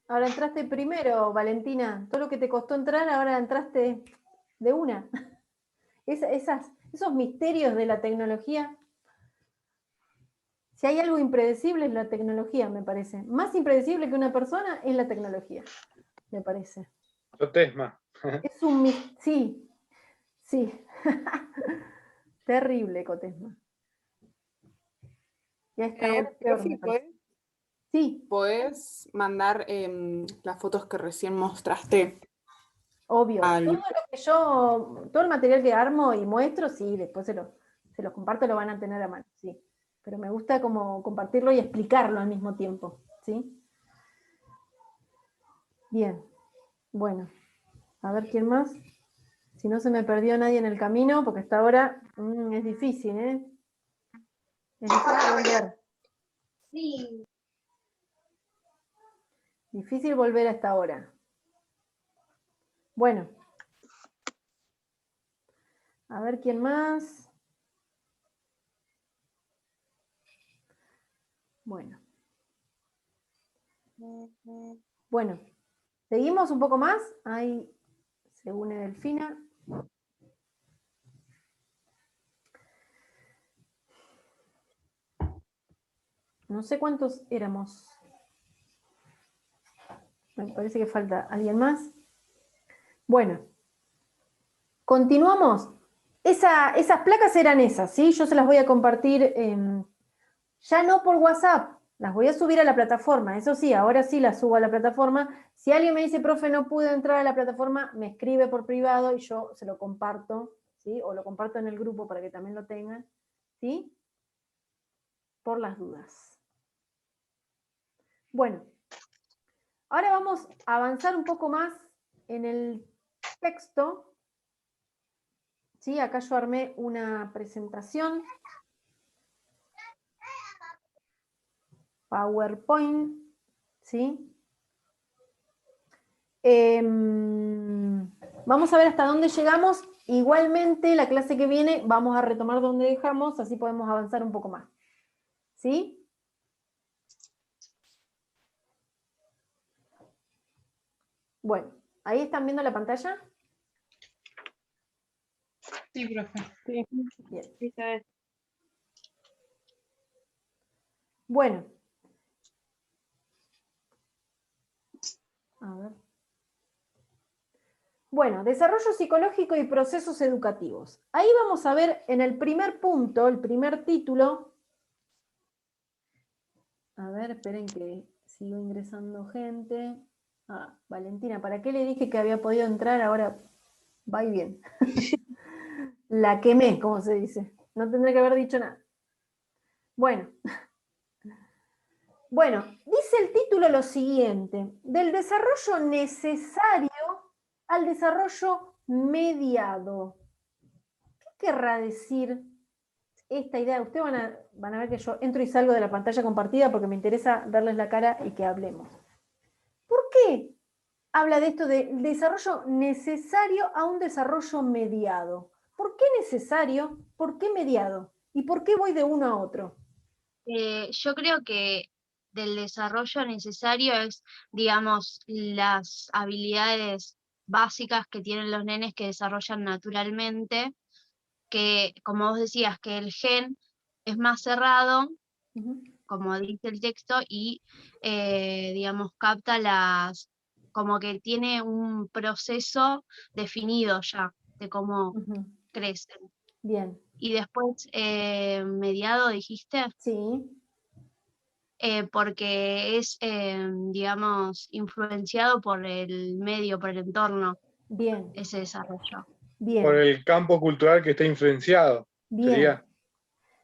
Ahora entraste primero, Valentina. Todo lo que te costó entrar, ahora entraste de una. Esos misterios de la tecnología. Si hay algo impredecible es la tecnología, me parece. Más impredecible que una persona es la tecnología, me parece. Cotesma. Es un sí, sí. Terrible, Cotesma. Y a esta hora es peor, me parece. Sí, ¿Podés mandar las fotos que recién mostraste? obvio. Al... Todo lo que todo el material que armo y muestro, sí, después se los comparto, lo van a tener a mano, sí. Pero me gusta como compartirlo y explicarlo al mismo tiempo, ¿sí? Bien, bueno, a ver quién más. Si no se me perdió nadie en el camino, porque hasta ahora es difícil, ¿eh? Es difícil volver. Sí. Difícil volver a esta hora. Bueno. A ver quién más. Bueno. Bueno. ¿Seguimos un poco más? Ahí se une Delfina. No sé cuántos éramos. Me parece que falta alguien más. Bueno. Continuamos. Esas placas eran esas, ¿sí? Yo se las voy a compartir, ya no por WhatsApp, las voy a subir a la plataforma. Eso sí, ahora sí las subo a la plataforma. Si alguien me dice, profe, no pude entrar a la plataforma, me escribe por privado y yo se lo comparto, ¿sí? O lo comparto en el grupo para que también lo tengan, ¿sí? Por las dudas. Bueno, ahora vamos a avanzar un poco más en el texto. ¿Sí? Acá yo armé una presentación. PowerPoint, ¿sí? Vamos a ver hasta dónde llegamos. Igualmente, la clase que viene vamos a retomar donde dejamos, así podemos avanzar un poco más. ¿Sí? Bueno, ¿ahí están viendo la pantalla? Sí, profe. Sí. Bien. Sí, sabes. Bueno. A ver. Bueno, desarrollo psicológico y procesos educativos. Ahí vamos a ver en el primer punto, el primer título. A ver, esperen que sigo ingresando gente. Ah, Valentina, ¿para qué le dije que había podido entrar? Ahora va y bien. La quemé, como se dice. No tendré que haber dicho nada. Bueno. Bueno, dice el título lo siguiente: del desarrollo necesario al desarrollo mediado. ¿Qué querrá decir esta idea? Ustedes van a ver que yo entro y salgo de la pantalla compartida porque me interesa verles la cara y que hablemos. ¿Por qué habla de esto del desarrollo necesario a un desarrollo mediado? ¿Por qué necesario? ¿Por qué mediado? ¿Y por qué voy de uno a otro? Yo creo que del desarrollo necesario es, digamos, las habilidades básicas que tienen los nenes que desarrollan naturalmente, que, como vos decías, que el gen es más cerrado, como dice el texto, y, digamos, capta como que tiene un proceso definido ya de cómo crecen. Bien. Y después, mediado, dijiste. Sí. Porque es, digamos, influenciado por el medio, por el entorno, Bien. ese desarrollo. Bien. Por el campo cultural que está influenciado. Bien. Sería.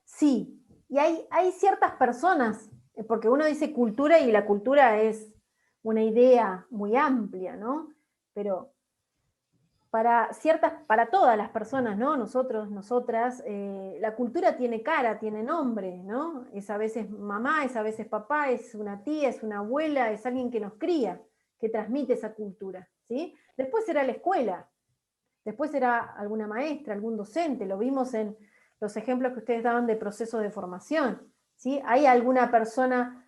Sí. Y hay ciertas personas, porque uno dice cultura y la cultura es una idea muy amplia, ¿no? Pero para todas las personas, ¿no? Nosotros, nosotras, la cultura tiene cara, tiene nombre, ¿no? Es a veces mamá, es a veces papá, es una tía, es una abuela, es alguien que nos cría, que transmite esa cultura, ¿sí? Después será la escuela, después será alguna maestra, algún docente, lo vimos en los ejemplos que ustedes daban de procesos de formación, ¿sí? Hay alguna persona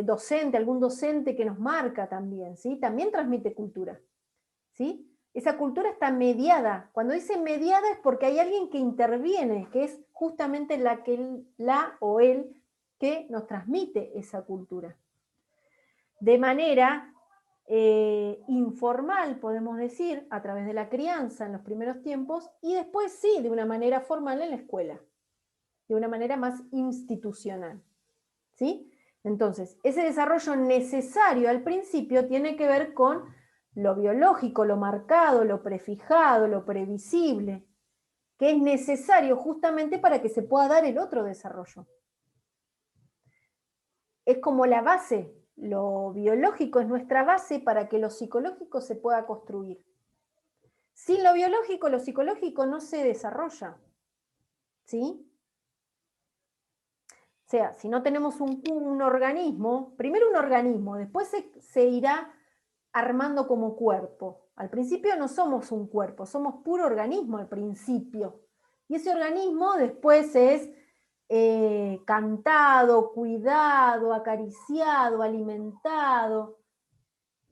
docente, algún docente que nos marca también, ¿sí? También transmite cultura, ¿sí? Esa cultura está mediada. Cuando dice mediada es porque hay alguien que interviene, que es justamente la o él que nos transmite esa cultura. De manera informal, podemos decir, a través de la crianza en los primeros tiempos, y después sí, de una manera formal en la escuela, de una manera más institucional, ¿sí? Entonces, ese desarrollo necesario al principio tiene que ver con lo biológico, lo marcado, lo prefijado, lo previsible, que es necesario justamente para que se pueda dar el otro desarrollo. Es como la base, lo biológico es nuestra base para que lo psicológico se pueda construir. Sin lo biológico, lo psicológico no se desarrolla, ¿sí? O sea, si no tenemos un organismo, primero un organismo, después se irá armando como cuerpo. Al principio no somos un cuerpo, somos puro organismo al principio. Y ese organismo después es cantado, cuidado, acariciado, alimentado,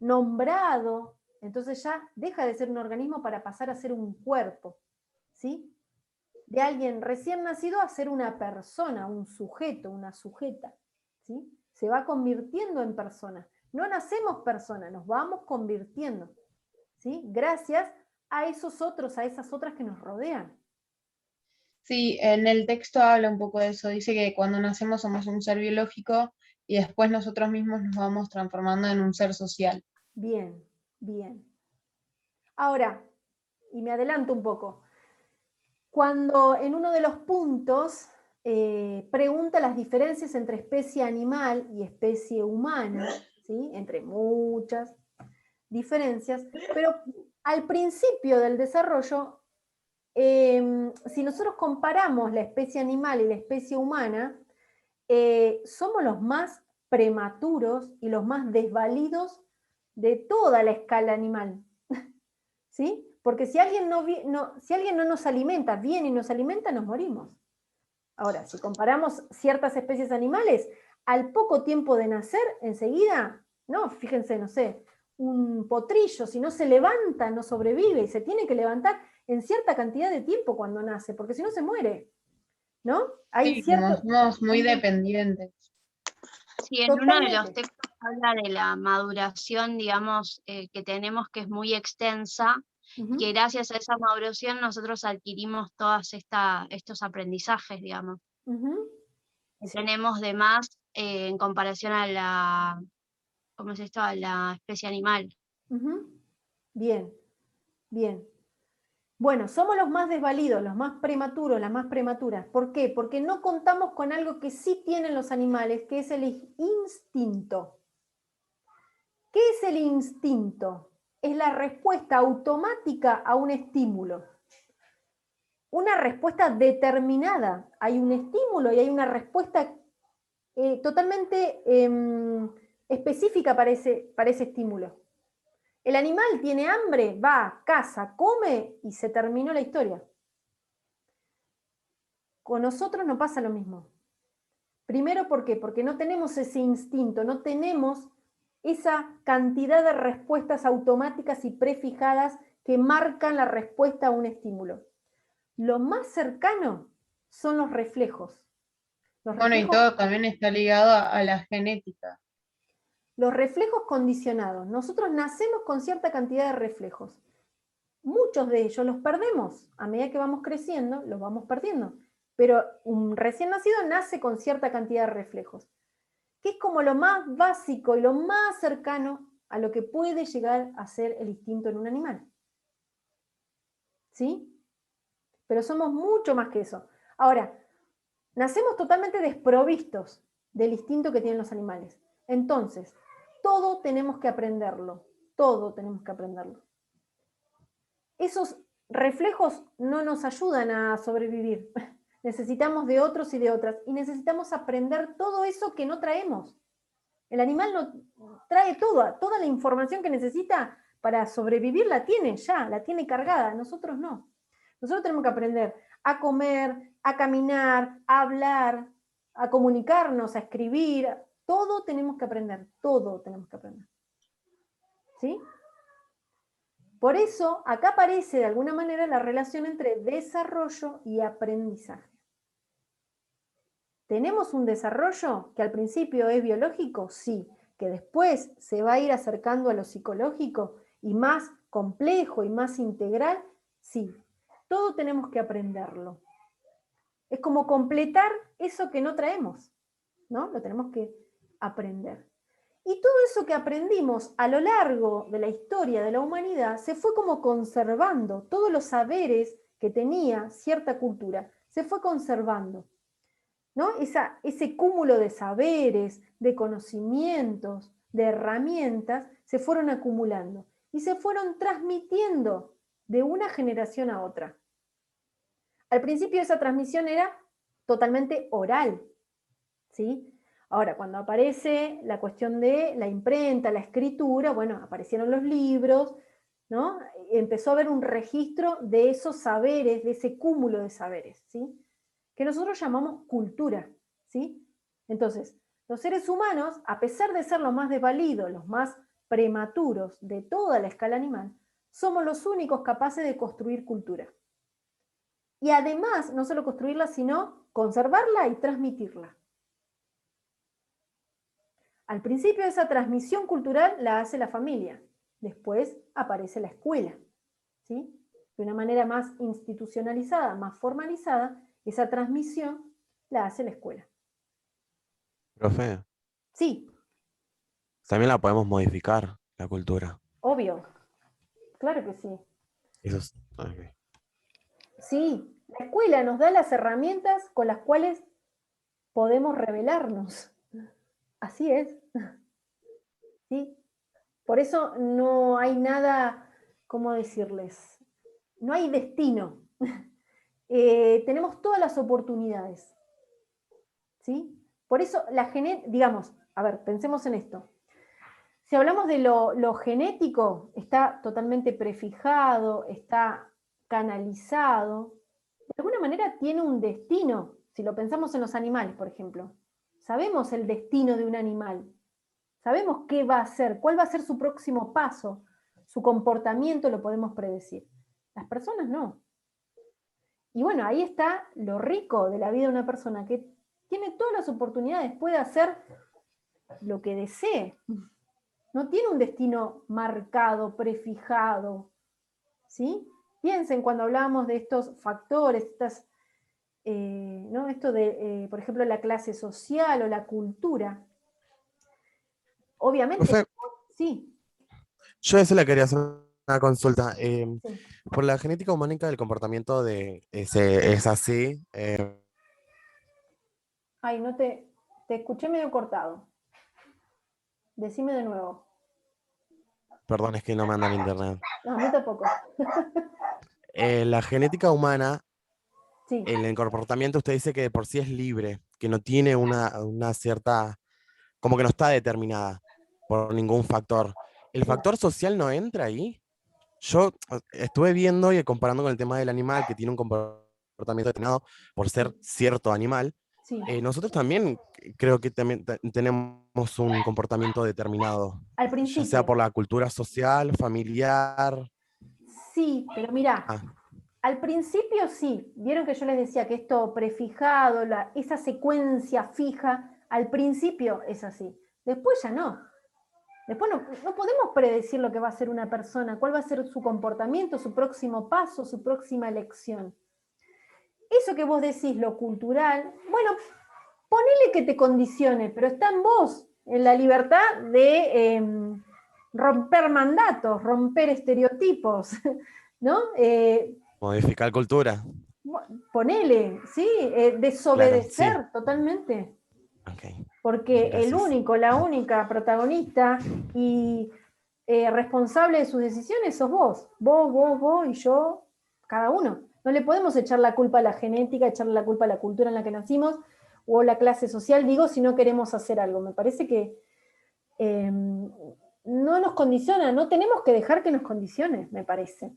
nombrado. Entonces ya deja de ser un organismo para pasar a ser un cuerpo, ¿sí? De alguien recién nacido a ser una persona, un sujeto, una sujeta, ¿sí? Se va convirtiendo en persona. No nacemos persona, nos vamos convirtiendo, ¿sí? Gracias a esos otros, a esas otras que nos rodean. Sí, en el texto habla un poco de eso. Dice que cuando nacemos somos un ser biológico y después nosotros mismos nos vamos transformando en un ser social. Bien, bien. Ahora, y me adelanto un poco, cuando en uno de los puntos pregunta las diferencias entre especie animal y especie humana, ¿sí? Entre muchas diferencias, pero al principio del desarrollo, si nosotros comparamos la especie animal y la especie humana, somos los más prematuros y los más desvalidos de toda la escala animal, ¿sí? Porque si alguien no nos alimenta bien y nos alimenta, nos morimos. Ahora, si comparamos ciertas especies animales, al poco tiempo de nacer, enseguida, no, fíjense, no sé, un potrillo, si no se levanta, no sobrevive, y se tiene que levantar en cierta cantidad de tiempo cuando nace, porque si no se muere, ¿no? Hay Sí, como cierto... somos muy dependientes. Sí, en uno de los Totalmente. textos habla de la maduración, digamos, que tenemos, que es muy extensa, y que Ujú. gracias a esa maduración nosotros adquirimos todos estos aprendizajes, digamos, Ujú. que Sí. tenemos de más en comparación a la, ¿cómo es esto? A la especie animal. Ujú. Bien, bien. Bueno, somos los más desvalidos, los más prematuros, las más prematuras. ¿Por qué? Porque no contamos con algo que sí tienen los animales, que es el instinto. ¿Qué es el instinto? Es la respuesta automática a un estímulo. Una respuesta determinada. Hay un estímulo y hay una respuesta totalmente específica para ese estímulo. El animal tiene hambre, va, caza, come y se terminó la historia. Con nosotros no pasa lo mismo. Primero, ¿por qué? Porque no tenemos ese instinto, no tenemos esa cantidad de respuestas automáticas y prefijadas que marcan la respuesta a un estímulo. Lo más cercano son los reflejos. Bueno, y todo también está ligado a la genética. Los reflejos condicionados. Nosotros nacemos con cierta cantidad de reflejos. Muchos de ellos los perdemos. A medida que vamos creciendo, los vamos perdiendo. Pero un recién nacido nace con cierta cantidad de reflejos, que es como lo más básico y lo más cercano a lo que puede llegar a ser el instinto en un animal. ¿Sí? Pero somos mucho más que eso. Ahora, nacemos totalmente desprovistos del instinto que tienen los animales. Entonces, todo tenemos que aprenderlo. Todo tenemos que aprenderlo. Esos reflejos no nos ayudan a sobrevivir. Necesitamos de otros y de otras. Y necesitamos aprender todo eso que no traemos. El animal no trae toda la información que necesita para sobrevivir, la tiene ya, la tiene cargada. Nosotros no. Nosotros tenemos que aprender a comer, a caminar, a hablar, a comunicarnos, a escribir, Todo tenemos que aprender, todo tenemos que aprender. ¿Sí? Por eso, acá aparece de alguna manera la relación entre desarrollo y aprendizaje. ¿Tenemos un desarrollo que al principio es biológico? Sí. ¿Que después se va a ir acercando a lo psicológico y más complejo y más integral? Sí. Todo tenemos que aprenderlo. Es como completar eso que no traemos, ¿no? Lo tenemos que aprender. Y todo eso que aprendimos a lo largo de la historia de la humanidad se fue como conservando, todos los saberes que tenía cierta cultura se fue conservando, ¿no? Ese cúmulo de saberes, de conocimientos, de herramientas, se fueron acumulando y se fueron transmitiendo de una generación a otra. Al principio esa transmisión era totalmente oral, ¿sí? Ahora, cuando aparece la cuestión de la imprenta, la escritura, bueno, aparecieron los libros, ¿no? Empezó a haber un registro de esos saberes, de ese cúmulo de saberes, ¿sí? Que nosotros llamamos cultura, ¿sí? Entonces, los seres humanos, a pesar de ser los más desvalidos, los más prematuros de toda la escala animal, somos los únicos capaces de construir cultura. Y además, no solo construirla, sino conservarla y transmitirla. Al principio esa transmisión cultural la hace la familia, después aparece la escuela, ¿sí? De una manera más institucionalizada, más formalizada, esa transmisión la hace la escuela. Profe, Sí, también la podemos modificar, la cultura. obvio, claro que sí. Eso es, ok. Sí, la escuela nos da las herramientas con las cuales podemos revelarnos. Así es. ¿Sí? Por eso no hay nada, ¿cómo decirles? No hay destino. Tenemos todas las oportunidades. ¿Sí? Por eso digamos, a ver, pensemos en esto. Si hablamos de lo genético, está totalmente prefijado, está canalizado, de alguna manera tiene un destino. Si lo pensamos en los animales, por ejemplo, sabemos el destino de un animal, sabemos qué va a hacer, cuál va a ser su próximo paso, su comportamiento lo podemos predecir. Las personas no. Y bueno, ahí está lo rico de la vida de una persona, que tiene todas las oportunidades, puede hacer lo que desee. No tiene un destino marcado, prefijado, ¿sí? Piensen cuando hablábamos de estos factores, ¿no? Esto de, por ejemplo, la clase social o la cultura. Obviamente, Profe, sí. yo eso le quería hacer una consulta. Sí. Por la genética humana del comportamiento es así. Ay, no te escuché medio cortado. Decime de nuevo. Perdón, es que no me anda el internet. No, a mí tampoco. La genética humana, Sí, en el comportamiento, usted dice que de por sí es libre, que no tiene una cierta, como que no está determinada por ningún factor. ¿El sí, factor social no entra ahí? Yo estuve viendo y comparando con el tema del animal, que tiene un comportamiento determinado por ser cierto animal. sí. Nosotros también creo que también tenemos un comportamiento determinado, Al ya principio. sea por la cultura social, familiar. Sí, pero mirá, Ah, al principio sí. Vieron que yo les decía que esto prefijado, esa secuencia fija, al principio es así. Después ya no. Después no podemos predecir lo que va a hacer una persona, cuál va a ser su comportamiento, su próximo paso, su próxima elección. Eso que vos decís, lo cultural, bueno, ponele que te condicione, pero está en vos, en la libertad de romper mandatos, romper estereotipos, ¿no? modificar cultura. Ponele, ¿sí? Desobedecer Claro, sí. totalmente. Ok, Porque el gracias. único, la única protagonista y responsable de sus decisiones sos vos. Vos y yo, cada uno. No le podemos echar la culpa a la genética, echarle la culpa a la cultura en la que nacimos o la clase social, digo, si no queremos hacer algo. Me parece que no nos condiciona, no tenemos que dejar que nos condicione, me parece.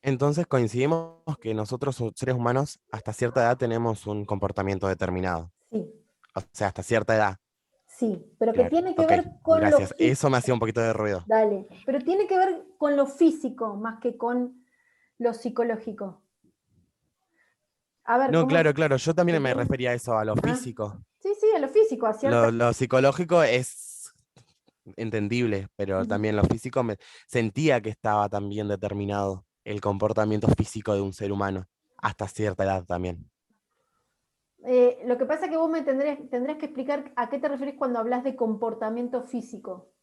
Entonces coincidimos que nosotros, seres humanos, hasta cierta edad tenemos un comportamiento determinado. Sí, O sea, hasta cierta edad. Sí, pero que Claro, tiene que ok, ver con lo gracias. físico. Eso me hacía un poquito de ruido. Dale, pero tiene que ver con lo físico más que con lo psicológico. A ver, No, ¿cómo? claro, yo también me ¿Cómo? refería a eso, a lo Ah, físico. sí, sí, a lo físico, a cierta. Lo psicológico es entendible, pero Ujú. también lo físico me sentía que estaba también determinado el comportamiento físico de un ser humano, hasta cierta edad también. Lo que pasa es que vos me tendrías que explicar a qué te referís cuando hablas de comportamiento físico.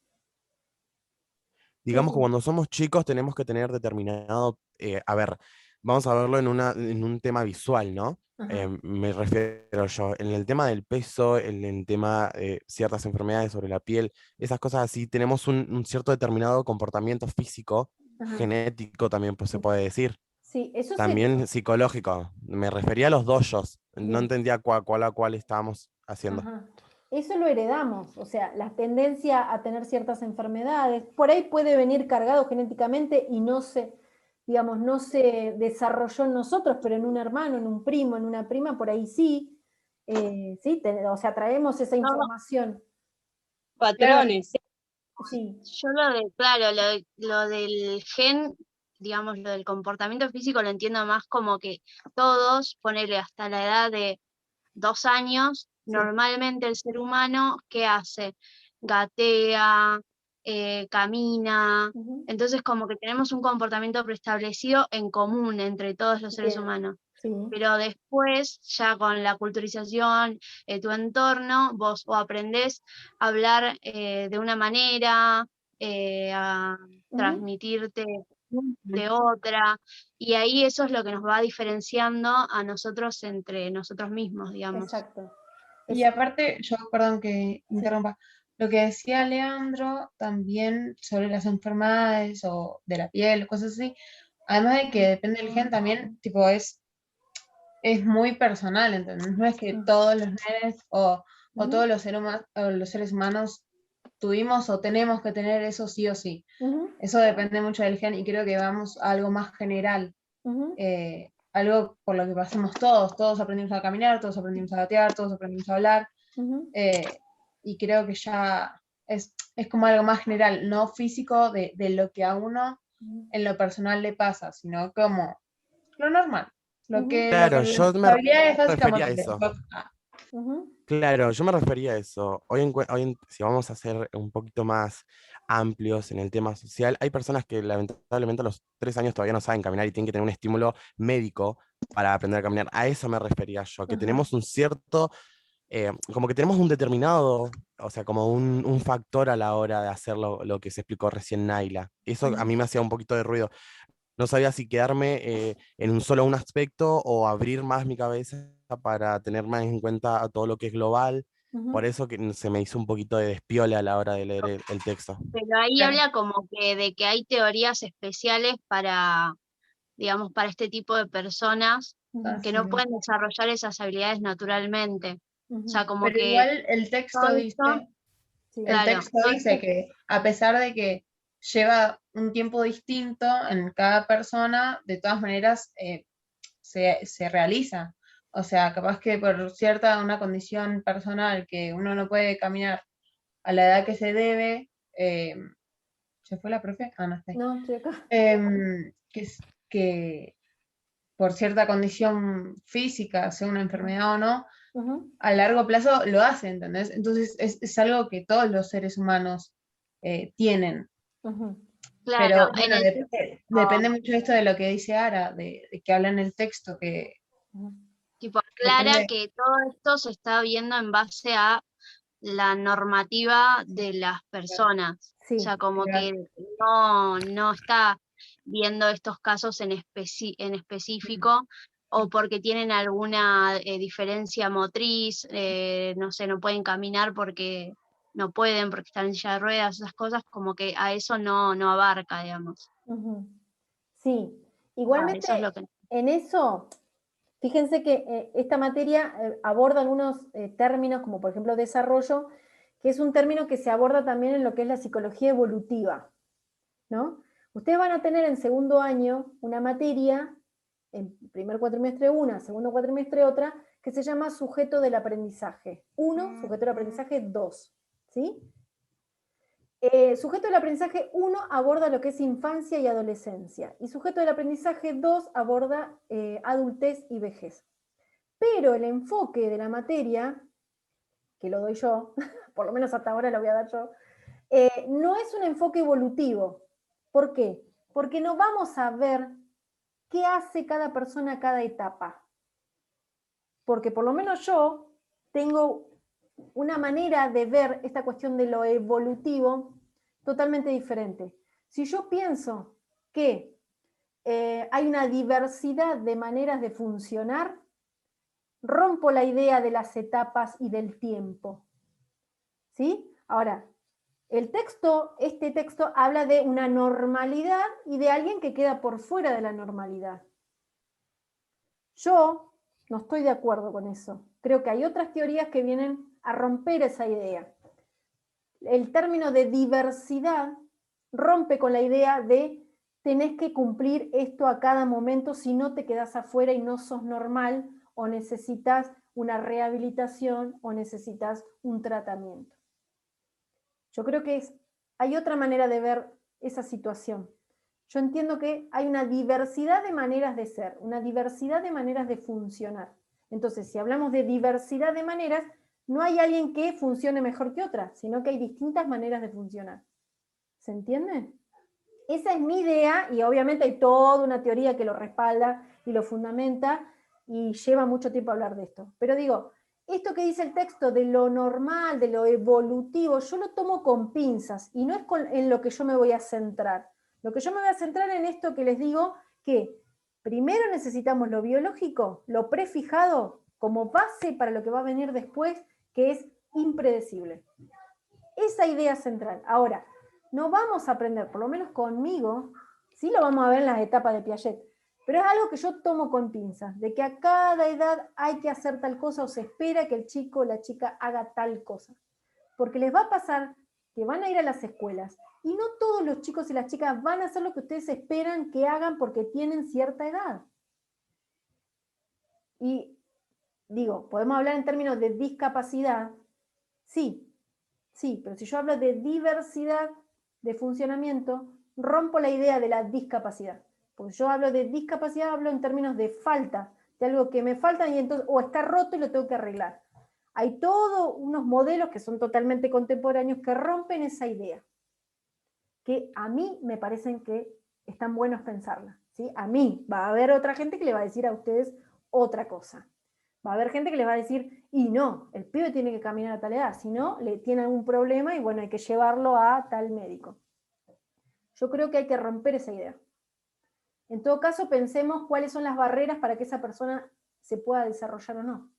Digamos que cuando somos chicos tenemos que tener determinado, a ver, vamos a verlo en un tema visual, ¿no? Ajá. Me refiero yo, en el tema del peso, en el tema de ciertas enfermedades sobre la piel, esas cosas así, tenemos un cierto determinado comportamiento físico, Ajá. genético también pues, se puede decir, Sí, eso sería. también psicológico. Me refería a los dojos, no Bien. entendía cuál a cuál estábamos haciendo. Ajá. Eso lo heredamos, o sea, la tendencia a tener ciertas enfermedades, por ahí puede venir cargado genéticamente y digamos, no se desarrolló en nosotros, pero en un hermano, en un primo, en una prima, por ahí sí. Sí, o sea, traemos esa No, información. Patrones. Sí. yo claro, lo del gen, digamos, lo del comportamiento físico lo entiendo más como que todos, ponerle hasta la edad de 2 años, Sí. normalmente el ser humano, ¿qué hace? Gatea, camina, Ujú. entonces como que tenemos un comportamiento preestablecido en común entre todos los seres Bien. humanos. Sí. Pero después, ya con la culturización, tu entorno, vos o aprendés a hablar de una manera, a Ujú. transmitirte de otra, y ahí eso es lo que nos va diferenciando a nosotros entre nosotros mismos, digamos. Exacto. Y aparte, yo, perdón que interrumpa, lo que decía Leandro también sobre las enfermedades o de la piel, cosas así, además de que depende del gen también, tipo, es muy personal, ¿entendés? No es que todos los nenes o Ujú. todos los seres humanos tuvimos o tenemos que tener eso sí o sí. Ujú. Eso depende mucho del gen y creo que vamos a algo más general, Ujú. algo por lo que pasemos todos aprendimos a caminar, todos aprendimos a gatear, todos aprendimos a hablar, Ujú. y creo que ya es como algo más general, no físico de lo que a uno en lo personal le pasa, sino como lo normal, lo Ujú. que Claro, las yo me habilidades básicas refería a motrices. eso. Ujú. Claro, yo me refería a eso. Si vamos a ser un poquito más amplios en el tema social, hay personas que lamentablemente a los 3 años todavía no saben caminar y tienen que tener un estímulo médico para aprender a caminar. A eso me refería yo, que Ajá. tenemos un cierto, como que tenemos un determinado, o sea, como un factor a la hora de hacer lo que se explicó recién Naila. Eso a Ujú. mí me hacía un poquito de ruido. No sabía si quedarme en un aspecto o abrir más mi cabeza para tener más en cuenta a todo lo que es global. Ujú. Por eso que se me hizo un poquito de despiole a la hora de leer el texto. Pero ahí Claro. habla como que de que hay teorías especiales para, digamos, para este tipo de personas Ujú. que no pueden desarrollar esas habilidades naturalmente. O sea, Ujú. como Pero que igual el todo texto esto, dice, Sí. claro, todo esto, que a pesar de que lleva un tiempo distinto en cada persona, de todas maneras se realiza. O sea, capaz que por cierta una condición personal que uno no puede caminar a la edad que se debe, ¿se fue la profe? Ah, no está ahí. No, estoy acá. Que por cierta condición física, sea una enfermedad o no, Ujú. a largo plazo lo hace, ¿entendés? Entonces es algo que todos los seres humanos tienen. Ujú. claro, Pero en bueno, el texto, depende mucho esto de lo que dice Ara, de que habla en el texto, que Ujú. tipo, aclara depende. que todo esto se está viendo en base a la normativa de las personas. O Sí. sea, como Claro. que no está viendo estos casos en específico o porque tienen alguna diferencia motriz, no sé, no pueden caminar porque no pueden, porque están en silla de ruedas, esas cosas, como que a eso no abarca, digamos. Ujú. Sí. Eso es lo Igualmente, que... en eso, fíjense que esta materia aborda algunos términos, como por ejemplo desarrollo, que es un término que se aborda también en lo que es la psicología evolutiva, ¿no? Ustedes van a tener en segundo año una materia, en primer cuatrimestre una, segundo cuatrimestre otra, que se llama sujeto del aprendizaje 1, sujeto del aprendizaje 2. ¿sí? Sujeto del aprendizaje 1 aborda lo que es infancia y adolescencia, y sujeto del aprendizaje 2 aborda adultez y vejez. Pero el enfoque de la materia, que lo doy yo, por lo menos hasta ahora lo voy a dar yo, no es un enfoque evolutivo. ¿Por qué? Porque no vamos a ver qué hace cada persona a cada etapa. Porque por lo menos yo tengo una manera de ver esta cuestión de lo evolutivo totalmente diferente. Si yo pienso que hay una diversidad de maneras de funcionar, rompo la idea de las etapas y del tiempo. ¿Sí? Ahora, este texto habla de una normalidad y de alguien que queda por fuera de la normalidad. Yo no estoy de acuerdo con eso. Creo que hay otras teorías que vienen a romper esa idea. El término de diversidad rompe con la idea de tenés que cumplir esto a cada momento, si no te quedás afuera y no sos normal, o necesitas una rehabilitación o necesitas un tratamiento. Yo creo que hay otra manera de ver esa situación. Yo entiendo que hay una diversidad de maneras de ser, una diversidad de maneras de funcionar. Entonces, si hablamos de diversidad de maneras, no hay alguien que funcione mejor que otra, sino que hay distintas maneras de funcionar. ¿Se entiende? Esa es mi idea, y obviamente hay toda una teoría que lo respalda y lo fundamenta, y lleva mucho tiempo hablar de esto. Pero digo, esto que dice el texto de lo normal, de lo evolutivo, yo lo tomo con pinzas, y no es en lo que yo me voy a centrar. Lo que yo me voy a centrar en esto que les digo, que primero necesitamos lo biológico, lo prefijado, como base para lo que va a venir después, que es impredecible. Esa idea central. Ahora, no vamos a aprender, por lo menos conmigo, sí lo vamos a ver en las etapas de Piaget, pero es algo que yo tomo con pinzas, de que a cada edad hay que hacer tal cosa o se espera que el chico o la chica haga tal cosa. Porque les va a pasar que van a ir a las escuelas y no todos los chicos y las chicas van a hacer lo que ustedes esperan que hagan porque tienen cierta edad. Y digo, podemos hablar en términos de discapacidad, sí, pero si yo hablo de diversidad de funcionamiento, rompo la idea de la discapacidad. Porque yo hablo de discapacidad, hablo en términos de falta, de algo que me falta y entonces, o está roto y lo tengo que arreglar. Hay todos unos modelos que son totalmente contemporáneos que rompen esa idea, que a mí me parecen que están buenos pensarla, ¿sí? A mí, va a haber otra gente que le va a decir a ustedes otra cosa. Va a haber gente que les va a decir, y no, el pibe tiene que caminar a tal edad, si no, le tiene algún problema y bueno, hay que llevarlo a tal médico. Yo creo que hay que romper esa idea. En todo caso, pensemos cuáles son las barreras para que esa persona se pueda desarrollar o no.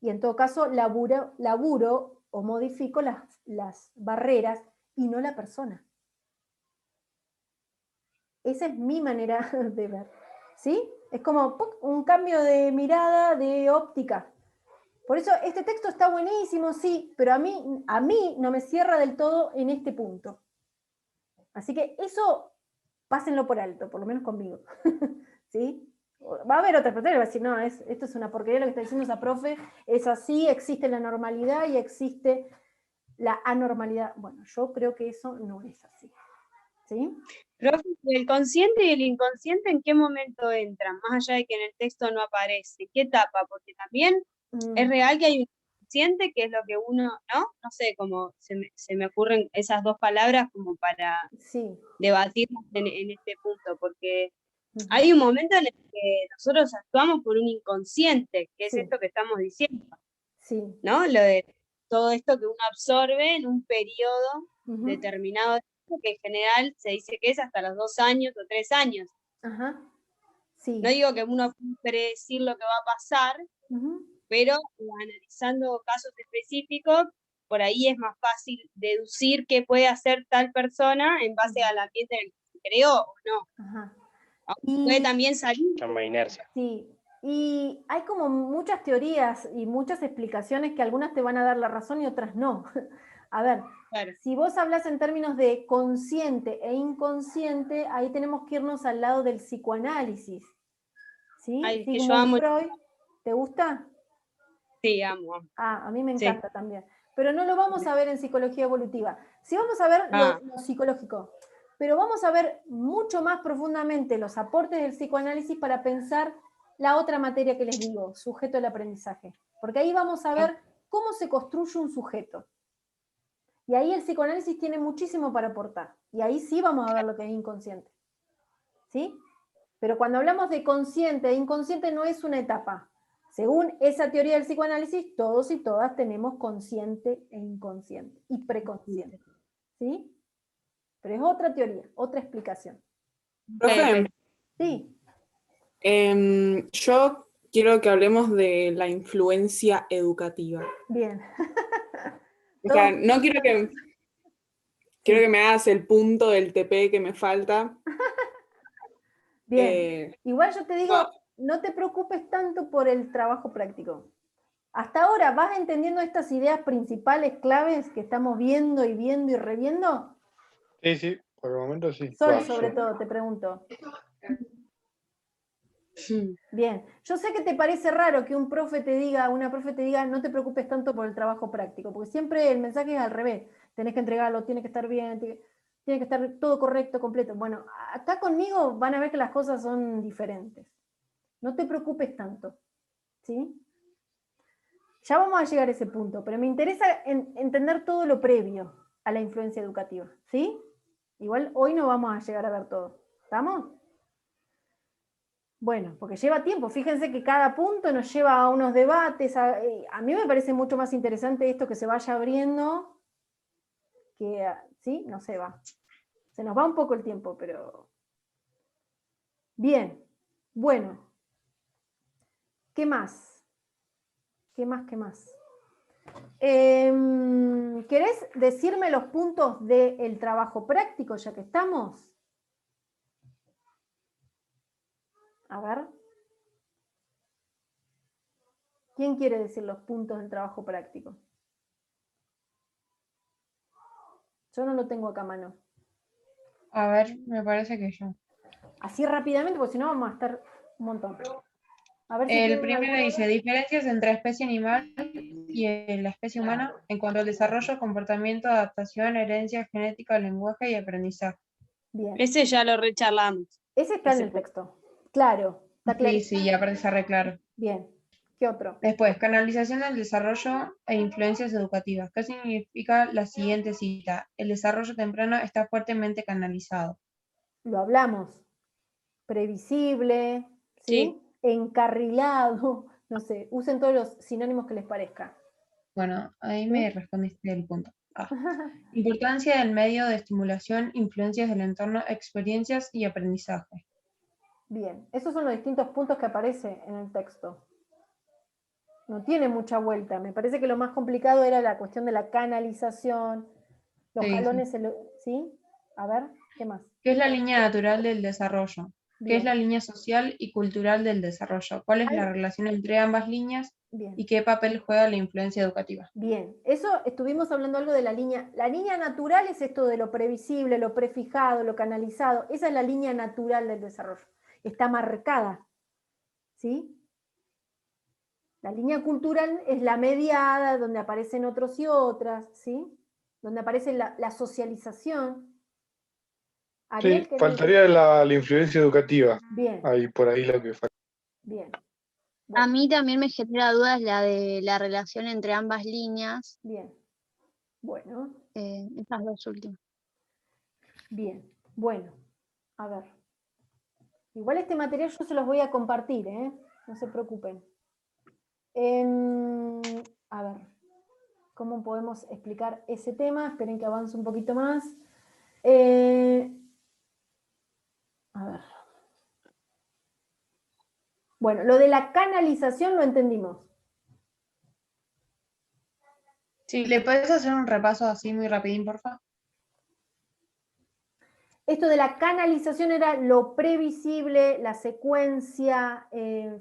Y en todo caso, laburo o modifico las barreras y no la persona. Esa es mi manera de ver. ¿Sí? Es como un cambio de mirada, de óptica. Por eso este texto está buenísimo, sí, pero a mí no me cierra del todo en este punto. Así que eso, pásenlo por alto, por lo menos conmigo. ¿Sí? Va a haber otras personas que van a decir, no, esto es una porquería lo que está diciendo esa profe, es así, existe la normalidad y existe la anormalidad. Bueno, yo creo que eso no es así. ¿Sí? Profe, ¿el consciente y el inconsciente en qué momento entran? Más allá de que en el texto no aparece. ¿Qué etapa? Porque también es real que hay un inconsciente que es lo que uno, ¿no? No sé, como se me ocurren esas dos palabras como para debatir en este punto, porque hay un momento en el que nosotros actuamos por un inconsciente, que es esto que estamos diciendo. Sí. ¿No? Lo de todo esto que uno absorbe en un periodo determinado de tiempo, que en general se dice que es hasta los 2 años o 3 años. Ajá. Sí. No digo que uno puede predecir lo que va a pasar, pero analizando casos específicos, por ahí es más fácil deducir qué puede hacer tal persona en base al ambiente en el que se creó o no. Ajá. Puede también salir. Llama inercia. Sí, y hay como muchas teorías y muchas explicaciones que algunas te van a dar la razón y otras no. A ver, claro. Si vos hablas en términos de consciente e inconsciente, ahí tenemos que irnos al lado del psicoanálisis. ¿Sí? Ay, Sigmund Freud, ¿te gusta? Sí, amo. Ah, a mí me encanta también. pero no lo vamos a ver en psicología evolutiva. Sí vamos a ver lo psicológico, pero vamos a ver mucho más profundamente los aportes del psicoanálisis para pensar la otra materia que les digo, sujeto del aprendizaje. Porque ahí vamos a ver cómo se construye un sujeto. Y ahí el psicoanálisis tiene muchísimo para aportar. Y ahí sí vamos a ver lo que es inconsciente. ¿Sí? Pero cuando hablamos de consciente e inconsciente no es una etapa. Según esa teoría del psicoanálisis, todos y todas tenemos consciente e inconsciente y preconsciente. ¿Sí? Pero es otra teoría, otra explicación. Profe, Sí. yo quiero que hablemos de la influencia educativa. Bien. O sea, no quiero que me hagas el punto del TP que me falta. Bien. Igual yo te digo, no te preocupes tanto por el trabajo práctico. Hasta ahora, ¿vas entendiendo estas ideas principales, claves que estamos viendo y reviendo? Sí, por el momento sí. Sol, sobre todo, te pregunto. Bien, yo sé que te parece raro que una profe te diga, no te preocupes tanto por el trabajo práctico, porque siempre el mensaje es al revés, tenés que entregarlo, tiene que estar bien, tiene que estar todo correcto, completo. Bueno, acá conmigo van a ver que las cosas son diferentes. No te preocupes tanto, ¿sí? Ya vamos a llegar a ese punto, pero me interesa entender todo lo previo a la influencia educativa, ¿sí? Igual hoy no vamos a llegar a ver todo, ¿estamos? Bueno, porque lleva tiempo, fíjense que cada punto nos lleva a unos debates, a mí me parece mucho más interesante esto que se vaya abriendo, que, ¿sí? No se va. Se nos va un poco el tiempo, pero... Bien, bueno. ¿Qué más? ¿Qué más? ¿Querés decirme los puntos del trabajo práctico, ya que estamos? A ver. ¿Quién quiere decir los puntos del trabajo práctico? Yo no lo tengo acá a mano. A ver, me parece que yo. Así rápidamente, porque si no vamos a estar un montón. A ver si El primero dice, diferencias entre especie animal y la especie humana en cuanto al desarrollo, comportamiento, adaptación, herencia genética, lenguaje y aprendizaje. Bien. Ese ya lo recharlamos. Ese está en el texto. Claro. Está claro. Sí, aparte está re claro. Bien. ¿Qué otro? Después, canalización del desarrollo e influencias educativas. ¿Qué significa la siguiente cita? El desarrollo temprano está fuertemente canalizado. Lo hablamos. Previsible, ¿sí? Encarrilado, no sé, usen todos los sinónimos que les parezca. Bueno, ahí me respondiste el punto. Importancia del medio de estimulación, influencias del entorno, experiencias y aprendizaje. Bien, esos son los distintos puntos que aparecen en el texto. No tiene mucha vuelta. Me parece que lo más complicado era la cuestión de la canalización, los jalones, ¿sí? A ver, ¿qué más? ¿Qué es la línea natural del desarrollo? ¿Qué es la línea social y cultural del desarrollo? ¿Cuál es la relación entre ambas líneas? Bien. ¿Y qué papel juega la influencia educativa? Bien, eso estuvimos hablando algo de la línea. La línea natural es esto de lo previsible, lo prefijado, lo canalizado. Esa es la línea natural del desarrollo. Está marcada, ¿sí? La línea cultural es la mediada, donde aparecen otros y otras, ¿sí? Donde aparece la socialización. Ariel, Sí, faltaría la influencia educativa. Bien. Ahí, por ahí lo que falta. Bien. A mí también me genera dudas la de la relación entre ambas líneas. Bien. Bueno. Esas dos últimas. Bien. Bueno. A ver. Igual este material yo se los voy a compartir, ¿eh? No se preocupen. A ver. ¿Cómo podemos explicar ese tema? Esperen que avance un poquito más. A ver. Bueno, lo de la canalización lo entendimos. Sí, ¿le puedes hacer un repaso así muy rapidín, por favor? Esto de la canalización era lo previsible, la secuencia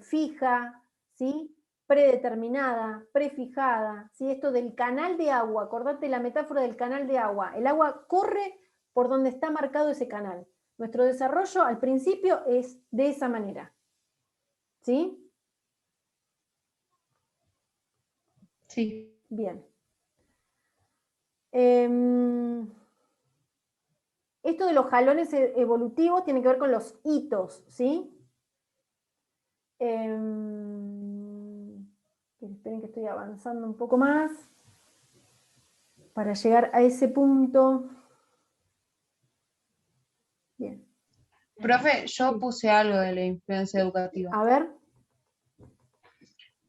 fija, ¿sí? Predeterminada, prefijada, ¿sí? Esto del canal de agua, acordate la metáfora del canal de agua. El agua corre por donde está marcado ese canal. Nuestro desarrollo al principio es de esa manera. ¿Sí? Sí. Bien. Esto de los jalones evolutivos tiene que ver con los hitos, ¿sí? Esperen que estoy avanzando un poco más para llegar a ese punto. Bien. Profe, yo puse algo de la influencia educativa. A ver.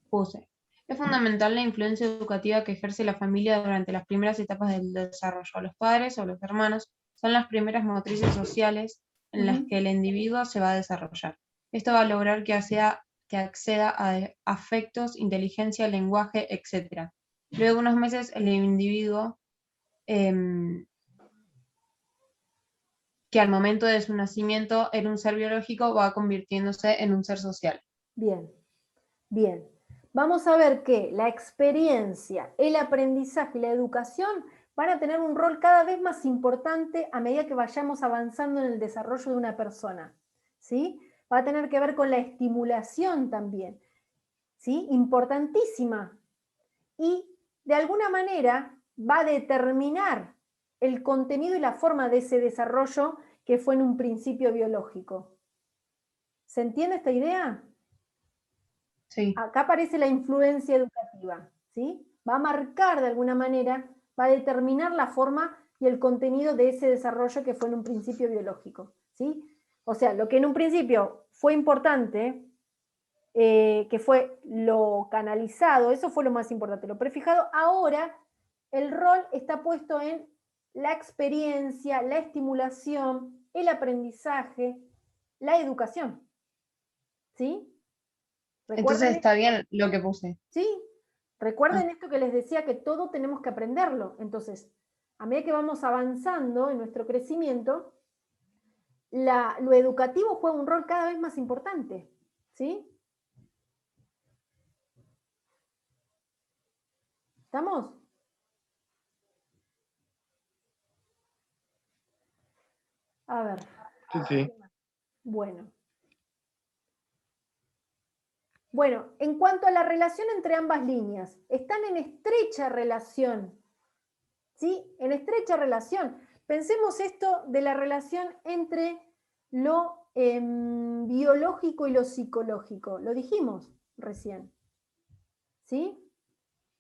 Puse. Es fundamental la influencia educativa que ejerce la familia durante las primeras etapas del desarrollo. Los padres o los hermanos son las primeras motrices sociales en las que el individuo se va a desarrollar. Esto va a lograr que acceda a afectos, inteligencia, lenguaje, etc. Luego de unos meses, el individuo, que al momento de su nacimiento era un ser biológico, va convirtiéndose en un ser social. Bien, bien. Vamos a ver que la experiencia, el aprendizaje y la educación van a tener un rol cada vez más importante a medida que vayamos avanzando en el desarrollo de una persona, ¿sí? Va a tener que ver con la estimulación también, ¿sí? Importantísima. Y de alguna manera va a determinar el contenido y la forma de ese desarrollo que fue en un principio biológico. ¿Se entiende esta idea? Sí. Acá aparece la influencia educativa, ¿sí? Va a marcar de alguna manera, va a determinar la forma y el contenido de ese desarrollo que fue en un principio biológico, ¿sí? O sea, lo que en un principio fue importante, que fue lo canalizado, eso fue lo más importante, lo prefijado, ahora el rol está puesto en la experiencia, la estimulación, el aprendizaje, la educación, ¿sí? Entonces está bien lo que puse. Sí, recuerden esto que les decía, que todo tenemos que aprenderlo. Entonces, a medida que vamos avanzando en nuestro crecimiento, lo educativo juega un rol cada vez más importante, ¿sí? ¿Estamos? A ver. Sí, sí. Bueno. Bueno, en cuanto a la relación entre ambas líneas, están en estrecha relación, ¿sí? En estrecha relación. Pensemos esto de la relación entre lo biológico y lo psicológico. Lo dijimos recién, ¿sí?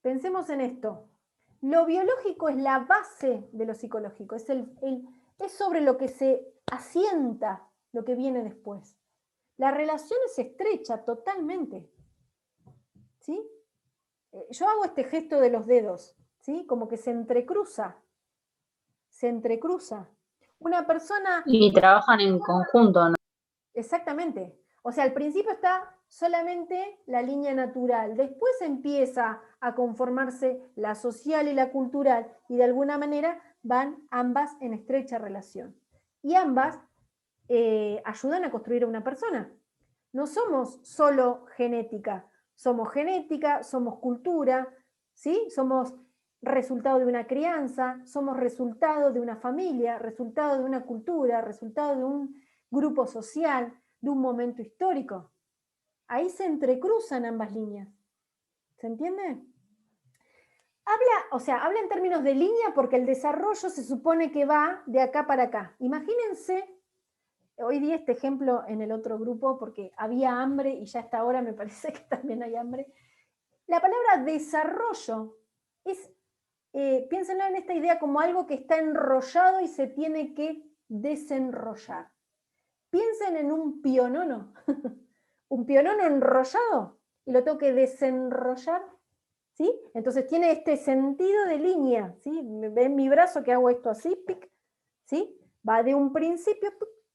Pensemos en esto. Lo biológico es la base de lo psicológico, es sobre lo que se asienta lo que viene después. La relación es estrecha totalmente, ¿sí? Yo hago este gesto de los dedos, ¿sí? Como que se entrecruza. Se entrecruza. Una persona... Y trabajan en conjunto, ¿no? Exactamente. O sea, al principio está solamente la línea natural, después empieza a conformarse la social y la cultural, y de alguna manera van ambas en estrecha relación. Y ambas ayudan a construir a una persona. No somos solo genética, somos cultura, ¿sí? Somos resultado de una crianza, somos resultado de una familia, resultado de una cultura, resultado de un grupo social, de un momento histórico. Ahí se entrecruzan ambas líneas. ¿Se entiende? Habla en términos de línea porque el desarrollo se supone que va de acá para acá. Imagínense, hoy di este ejemplo en el otro grupo porque había hambre y ya hasta ahora me parece que también hay hambre. La palabra desarrollo es, piénsenlo en esta idea como algo que está enrollado y se tiene que desenrollar. Piensen en un pionono, un pionono enrollado y lo tengo que desenrollar, ¿sí? Entonces tiene este sentido de línea, ¿sí? ¿Ven mi brazo que hago esto así? Pic, ¿sí? Va de un principio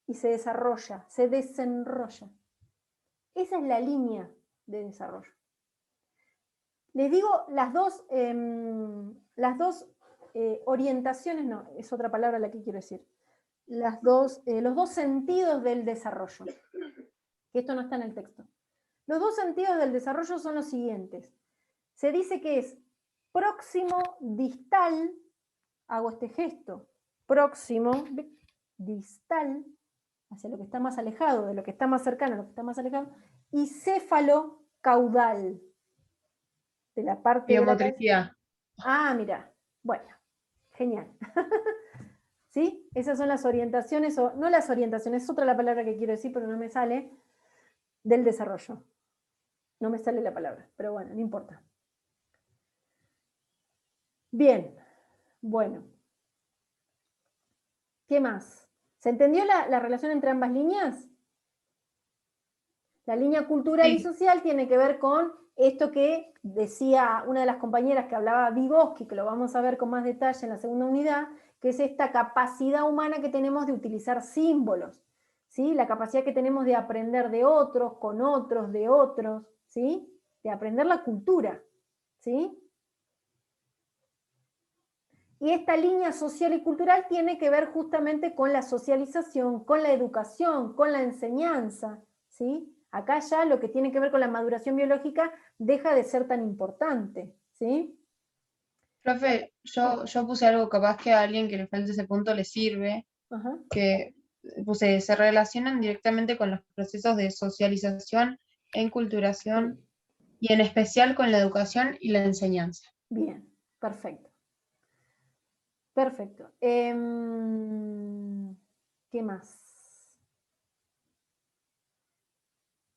y se desarrolla, se desenrolla. Esa es la línea de desarrollo. Les digo las dos orientaciones, no, es otra palabra la que quiero decir. Los dos sentidos del desarrollo, que esto no está en el texto. Los dos sentidos del desarrollo son los siguientes. Se dice que es próximo, distal, hago este gesto, próximo, distal, hacia lo que está más alejado, de lo que está más cercano a lo que está más alejado, y céfalo caudal, de la parte biomotricidad. de la... Ah, mira, bueno. Genial. ¿Sí? Esas son las orientaciones, o no las orientaciones, es otra la palabra que quiero decir, pero no me sale, del desarrollo. No me sale la palabra, pero bueno, no importa. Bien, bueno. ¿Qué más? ¿Se entendió la relación entre ambas líneas? La línea cultural y Sí. social tiene que ver con esto que decía una de las compañeras que hablaba Vygotsky, que lo vamos a ver con más detalle en la segunda unidad, que es esta capacidad humana que tenemos de utilizar símbolos, ¿sí? La capacidad que tenemos de aprender de otros, con otros, de otros, ¿sí? De aprender la cultura, ¿sí? Y esta línea social y cultural tiene que ver justamente con la socialización, con la educación, con la enseñanza, ¿sí? Acá ya lo que tiene que ver con la maduración biológica deja de ser tan importante, ¿sí? Profe, yo puse algo capaz que a alguien que le falte ese punto le sirve, Ajá. que puse, se relacionan directamente con los procesos de socialización e inculturación y en especial con la educación y la enseñanza. Bien, perfecto. Perfecto. ¿Qué más?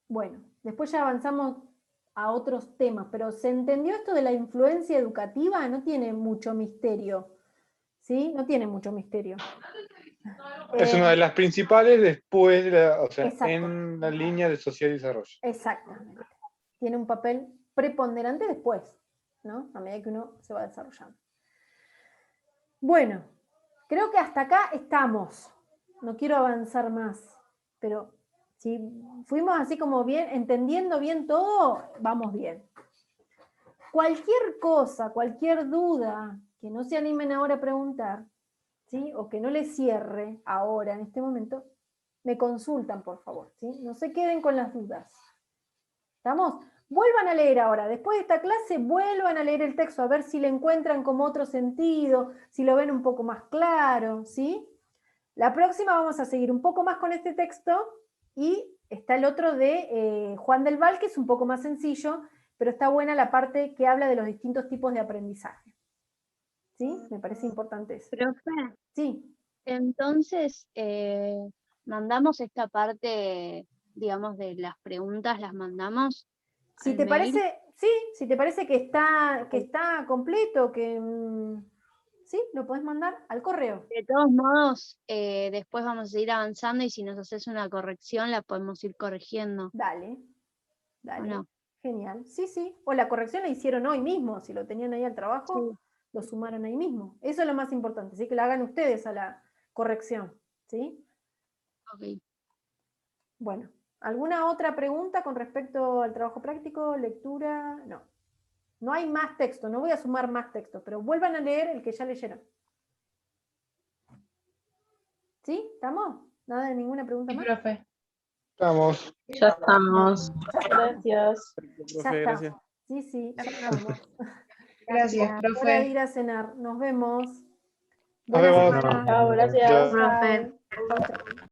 Bueno, después ya avanzamos a otros temas, pero ¿se entendió esto de la influencia educativa? No tiene mucho misterio, ¿sí? No tiene mucho misterio. Es una de las principales después, o sea, Exacto. en la línea de social y desarrollo. Exactamente. Tiene un papel preponderante después, ¿no? A medida que uno se va desarrollando. Bueno, creo que hasta acá estamos. No quiero avanzar más, pero si fuimos así como bien, entendiendo bien todo, vamos bien. Cualquier cosa, cualquier duda que no se animen ahora a preguntar, ¿sí? O que no les cierre ahora, en este momento, me consultan, por favor, ¿sí? No se queden con las dudas. ¿Estamos? Vuelvan a leer ahora, después de esta clase, vuelvan a leer el texto, a ver si le encuentran como otro sentido, si lo ven un poco más claro, ¿sí? La próxima vamos a seguir un poco más con este texto, y está el otro de Juan del Val, que es un poco más sencillo, pero está buena la parte que habla de los distintos tipos de aprendizaje. ¿Sí? Me parece importante eso. Profe, Sí. entonces mandamos esta parte, digamos, de las preguntas, las mandamos Si al te mail. parece, sí, si te parece que está completo, que sí, lo podés mandar al correo. De todos modos, después vamos a ir avanzando y si nos haces una corrección la podemos ir corrigiendo, Dale, ¿o dale. no? Genial. Sí, sí. O la corrección la hicieron hoy mismo, si lo tenían ahí al trabajo, Sí. lo sumaron ahí mismo. Eso es lo más importante, ¿sí? Que la hagan ustedes a la corrección, ¿sí? Ok. Bueno, ¿alguna otra pregunta con respecto al trabajo práctico, lectura? No. No hay más texto, no voy a sumar más texto, pero vuelvan a leer el que ya leyeron. ¿Sí? ¿Estamos? ¿Nada de ninguna pregunta Sí, más? profe. Estamos. Ya estamos. Gracias. Ya Profe, está. gracias. Sí, sí, ya estamos. Gracias, Hora de profe. ir a cenar. Nos vemos. Nos Buena vemos. semana. Chao, gracias. Chao. Chao. Profe. Chau, chau.